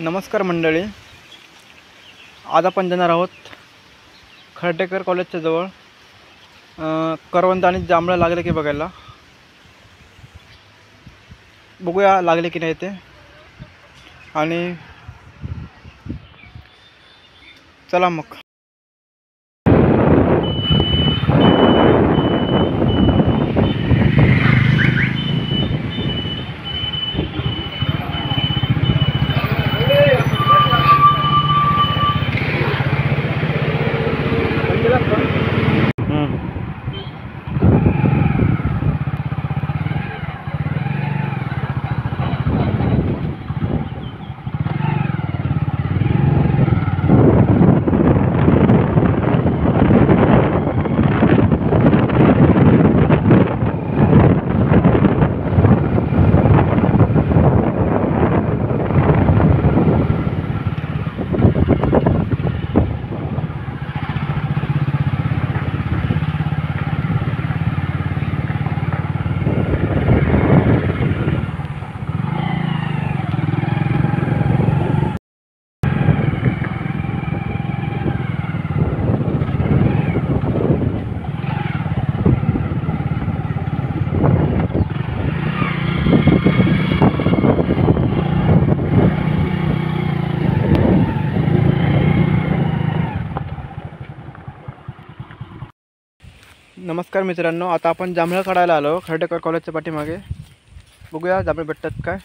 नमस्कार मंडळी, आज आपण जाणार आहोत खर्डेकर कॉलेजच्या जवळ करवंद आणि जांभळं लागले की बघायला. बघूया लागले की नाही ते. आणि चला मग. नमस्कार मित्रांनो, आता आपण जांभळं काढायला आलो खर्डेकर कॉलेजच्या पाठीमागे. बघूया जांभळं भेटतात काय.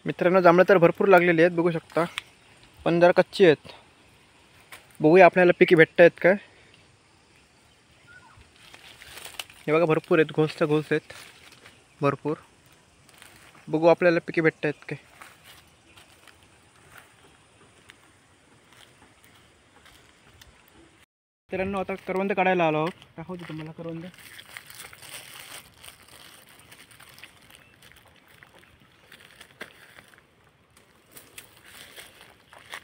मित्रांनो, जांभळं तर भरपूर लागलेली आहेत, बघू शकता, पण जरा कच्ची आहेत. बघूया आपल्याला पिकी भेटत आहेत काय. हे बघा, भरपूर आहेत, घोसच्या घोस आहेत भरपूर. बघू आपल्याला पिकी भेटत आहेत काय. मित्रांनो, आता करवंद काढायला आलो आहोत. दाखवतो तुम्हाला करवंद.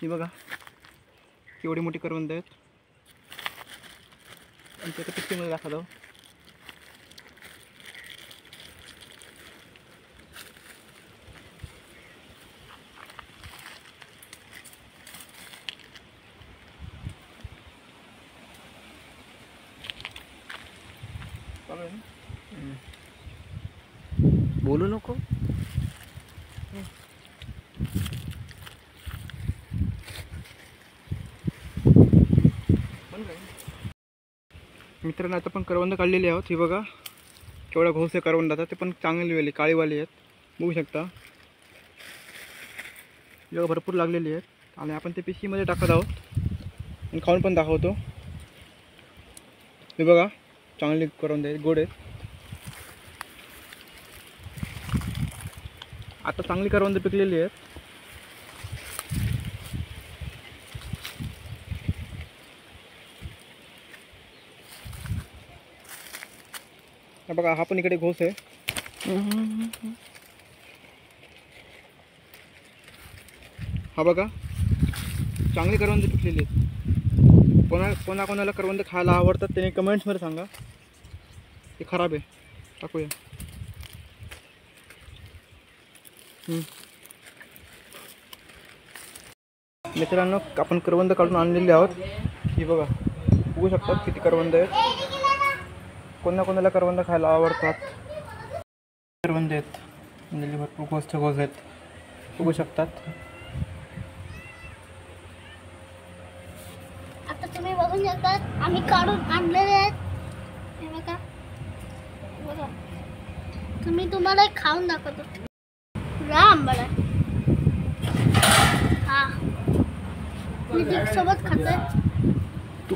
ही बघा केवढी मोठी करवंद आहेत. आणि त्याच्या पिशवीमध्ये दाखवतो. बोलू नको. मित्रांनो, आता पण करवंद काढलेली आहोत. ही बघा केवढा घोस आहे करवंदाचा. ते पण चांगलीवाली काळीवाली आहेत, बघू शकता. ही बघा भरपूर लागलेली आहेत. आणि आपण ते पिशवीमध्ये टाकत आहोत आणि खाऊन पण दाखवतो. हे बघा चांगली करवंद आहेत, गोड आहेत. आता चांगली करवंद पिकलेली आहेत. बघा, हा पण इकडे घोस आहे. हा बघा चांगली करवंद पिकलेली आहेत. कोणाला करवंद खायला आवडतात त्याने कमेंट्समध्ये सांगा. ते खराब आहे, टाकूया. मित्रांनो, आपण करवंद काढून आणलेली आहोत. ही बघा, बघू शकतात किती करवंद आहेत. कोणाला करवंद खायला आवडतात. करवंद आहेत म्हणजे भरपूर घोसच्या घोस आहेत, बघू शकतात. आता तुम्ही बघून शकता, आम्ही काढून आणलेले आहेत. हे बघा बघा, तुम्हाला खाऊन दाखवतो. राम बडा हा मी डिप सोबत खातोय. तू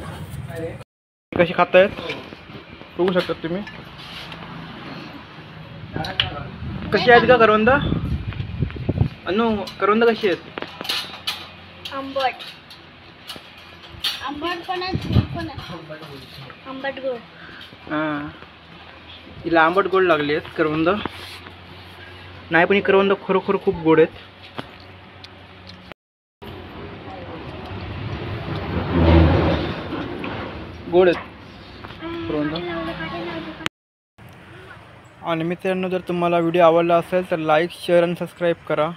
कशी खातायत बघू शकता तुम्ही. कशी आहेत का करवंद? अनु, करवंद कशी आहेत? आंबट आंबट पण आंबट गोड. हां, हिला आंबट गोड लागली आहेत करवंद. नाही पण ही करवंद खरोखर खूप गोड आहेत. गोड आहेत करवंद. आणि मित्रांनो, जर तुम्हाला व्हिडिओ आवडला असेल तर लाईक, शेअर आणि सबस्क्राईब करा.